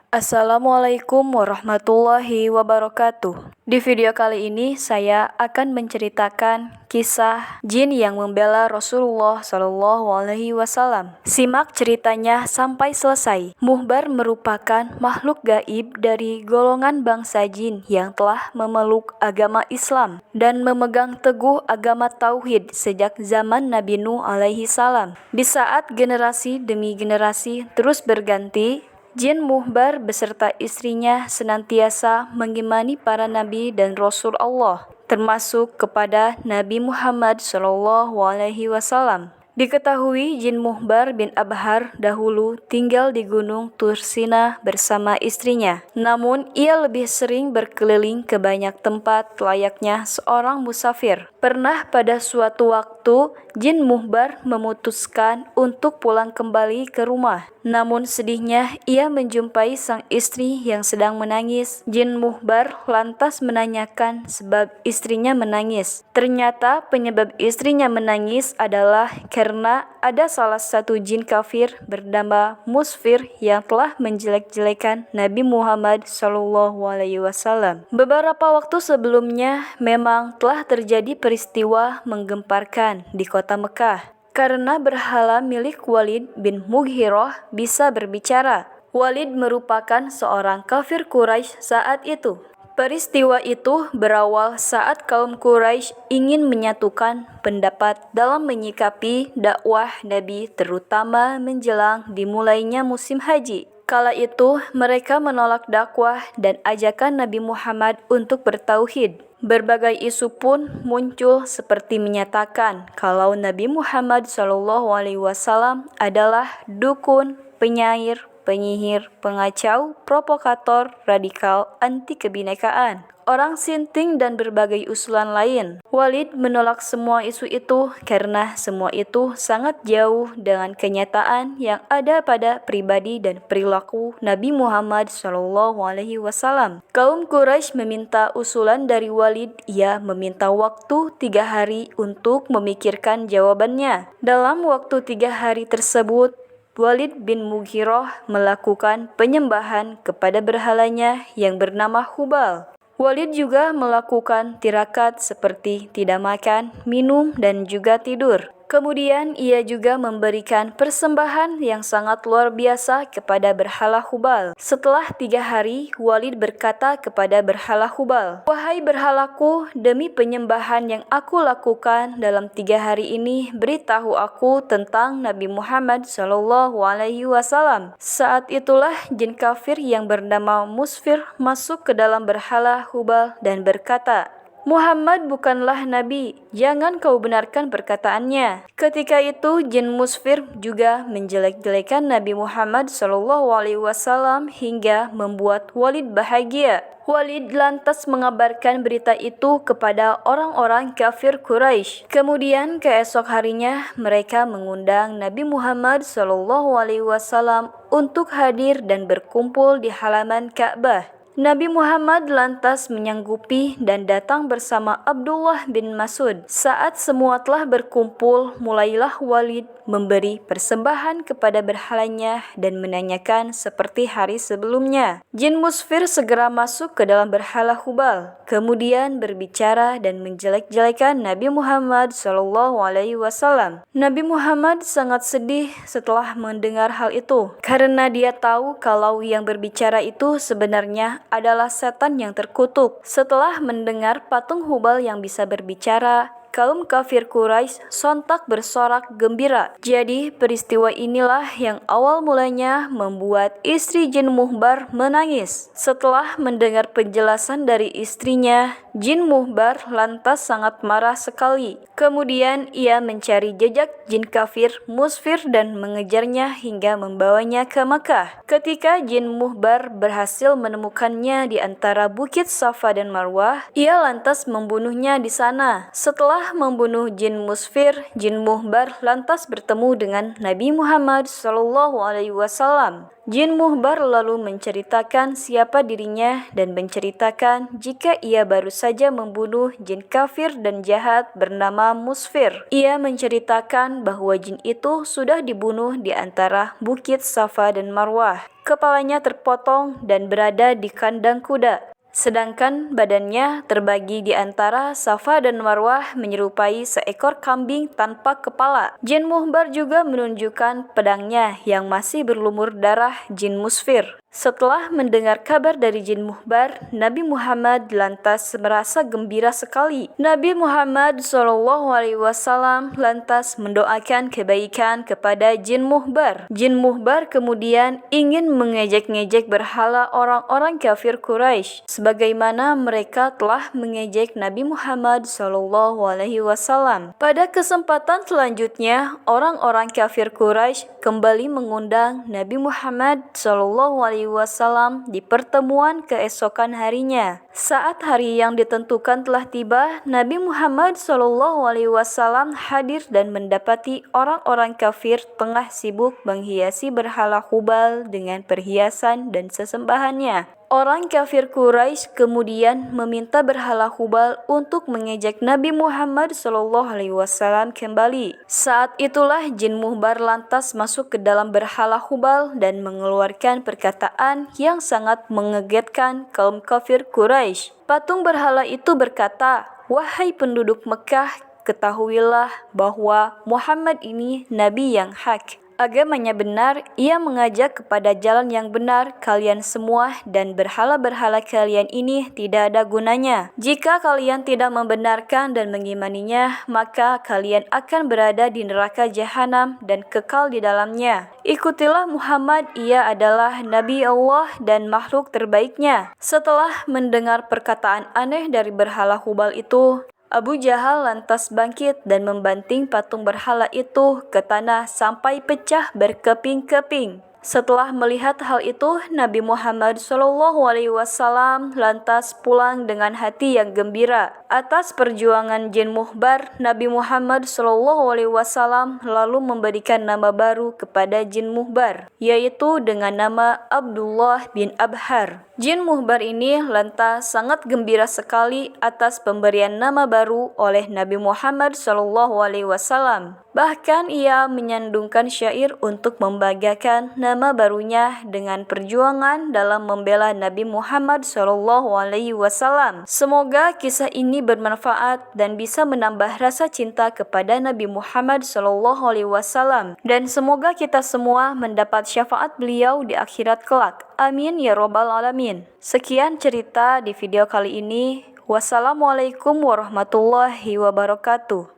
Assalamualaikum warahmatullahi wabarakatuh. Di video kali ini saya akan menceritakan kisah jin yang membela Rasulullah Shallallahu Alaihi Wasallam. Simak ceritanya sampai selesai. Muhbar merupakan makhluk gaib dari golongan bangsa jin yang telah memeluk agama Islam dan memegang teguh agama Tauhid sejak zaman Nabi Nuh alaihi salam. Di saat generasi demi generasi terus berganti, Jin Muhbar beserta istrinya senantiasa mengimani para nabi dan rasul Allah, termasuk kepada Nabi Muhammad SAW. Diketahui Jin Muhbar bin Abhar dahulu tinggal di Gunung Tursina bersama istrinya. Namun ia lebih sering berkeliling ke banyak tempat layaknya seorang musafir. Pernah pada suatu waktu, Jin Muhbar memutuskan untuk pulang kembali ke rumah. Namun sedihnya ia menjumpai sang istri yang sedang menangis. Jin Muhbar lantas menanyakan sebab istrinya menangis. Ternyata penyebab istrinya menangis adalah karena ada salah satu jin kafir bernama Musfir yang telah menjelek-jelekan Nabi Muhammad SAW. Beberapa waktu sebelumnya memang telah terjadi peristiwa menggemparkan di kota Mekah karena berhala milik Walid bin Mughirah bisa berbicara. Walid merupakan seorang kafir Quraisy saat itu. Peristiwa itu berawal saat kaum Quraisy ingin menyatukan pendapat dalam menyikapi dakwah Nabi, terutama menjelang dimulainya musim haji. Kala itu mereka menolak dakwah dan ajakan Nabi Muhammad untuk bertauhid. Berbagai isu pun muncul seperti menyatakan kalau Nabi Muhammad SAW adalah dukun, penyair, penyihir, pengacau, provokator, radikal, anti kebinekaan, orang sinting, dan berbagai usulan lain. Walid menolak semua isu itu karena semua itu sangat jauh dengan kenyataan yang ada pada pribadi dan perilaku Nabi Muhammad SAW. Kaum Quraisy meminta usulan dari Walid. Ia meminta waktu 3 hari untuk memikirkan jawabannya. Dalam waktu 3 hari tersebut, Walid bin Mughirah melakukan penyembahan kepada berhalanya yang bernama Hubal. Walid juga melakukan tirakat seperti tidak makan, minum, dan juga tidur. Kemudian ia juga memberikan persembahan yang sangat luar biasa kepada berhala Hubal. Setelah 3 hari, Walid berkata kepada berhala Hubal, "Wahai berhalaku, demi penyembahan yang aku lakukan dalam 3 hari ini, beritahu aku tentang Nabi Muhammad SAW." Saat itulah jin kafir yang bernama Musfir masuk ke dalam berhala Hubal dan berkata, "Muhammad bukanlah nabi, jangan kau benarkan perkataannya." Ketika itu jin Musfir juga menjelek-jelekan Nabi Muhammad SAW hingga membuat Walid bahagia. Walid lantas mengabarkan berita itu kepada orang-orang kafir Quraisy. Kemudian keesok harinya mereka mengundang Nabi Muhammad SAW untuk hadir dan berkumpul di halaman Ka'bah. Nabi Muhammad lantas menyanggupi dan datang bersama Abdullah bin Mas'ud. Saat semua telah berkumpul, mulailah Walid memberi persembahan kepada berhalanya dan menanyakan seperti hari sebelumnya. Jin Musfir segera masuk ke dalam berhala Hubal, kemudian berbicara dan menjelek-jelekan Nabi Muhammad SAW. Nabi Muhammad sangat sedih setelah mendengar hal itu, karena dia tahu kalau yang berbicara itu sebenarnya adalah setan yang terkutuk. Setelah mendengar patung Hubal yang bisa berbicara, kaum kafir Quraisy sontak bersorak gembira. Jadi peristiwa inilah yang awal mulanya membuat istri Jin Muhbar menangis. Setelah mendengar penjelasan dari istrinya, Jin Muhbar lantas sangat marah sekali. Kemudian ia mencari jejak jin kafir Musfir dan mengejarnya hingga membawanya ke Mekah. Ketika Jin Muhbar berhasil menemukannya di antara bukit Safa dan Marwah, ia lantas membunuhnya di sana. Setelah Setelah membunuh jin musfir, jin muhbar lantas bertemu dengan Nabi Muhammad SAW. Jin muhbar lalu menceritakan siapa dirinya dan menceritakan jika ia baru saja membunuh jin kafir dan jahat bernama musfir. Ia menceritakan bahwa jin itu sudah dibunuh di antara bukit Safa dan Marwah. Kepalanya terpotong dan berada di kandang kuda. Sedangkan badannya terbagi di antara Safa dan Marwah menyerupai seekor kambing tanpa kepala. Jin muhbar juga menunjukkan pedangnya yang masih berlumur darah jin musfir. Setelah mendengar kabar dari jin muhbar, Nabi Muhammad lantas merasa gembira sekali. Nabi Muhammad SAW lantas mendoakan kebaikan kepada jin muhbar. Jin muhbar kemudian ingin mengejek-ngejek berhala orang-orang kafir Quraisy, sebagaimana mereka telah mengejek Nabi Muhammad SAW. Pada kesempatan selanjutnya, orang-orang kafir Quraisy kembali mengundang Nabi Muhammad SAW di pertemuan keesokan harinya. Saat hari yang ditentukan telah tiba, Nabi Muhammad SAW hadir dan mendapati orang-orang kafir tengah sibuk menghiasi berhala Hubal dengan perhiasan dan sesembahannya. Orang kafir Quraisy kemudian meminta berhala Hubal untuk mengejek Nabi Muhammad SAW kembali. Saat itulah jin muhbar lantas masuk ke dalam berhala Hubal dan mengeluarkan perkataan yang sangat mengagetkan kaum kafir Quraisy. Patung berhala itu berkata, "Wahai penduduk Mekah, ketahuilah bahwa Muhammad ini nabi yang hak. Agamanya benar, ia mengajak kepada jalan yang benar kalian semua dan berhala-berhala kalian ini tidak ada gunanya. Jika kalian tidak membenarkan dan mengimaninya, maka kalian akan berada di neraka jahanam dan kekal di dalamnya. Ikutilah Muhammad, ia adalah Nabi Allah dan makhluk terbaiknya." Setelah mendengar perkataan aneh dari berhala Hubal itu, Abu Jahal lantas bangkit dan membanting patung berhala itu ke tanah sampai pecah berkeping-keping. Setelah melihat hal itu, Nabi Muhammad SAW lantas pulang dengan hati yang gembira. Atas perjuangan jin muhbar, Nabi Muhammad SAW lalu memberikan nama baru kepada jin muhbar, yaitu dengan nama Abdullah bin Abhar. Jin muhbar ini lantas sangat gembira sekali atas pemberian nama baru oleh Nabi Muhammad SAW. Bahkan ia menyandungkan syair untuk membanggakan nama barunya dengan perjuangan dalam membela Nabi Muhammad SAW. Semoga kisah ini bermanfaat dan bisa menambah rasa cinta kepada Nabi Muhammad SAW. Dan semoga kita semua mendapat syafaat beliau di akhirat kelak. Amin ya robbal alamin. Sekian cerita di video kali ini. Wassalamualaikum warahmatullahi wabarakatuh.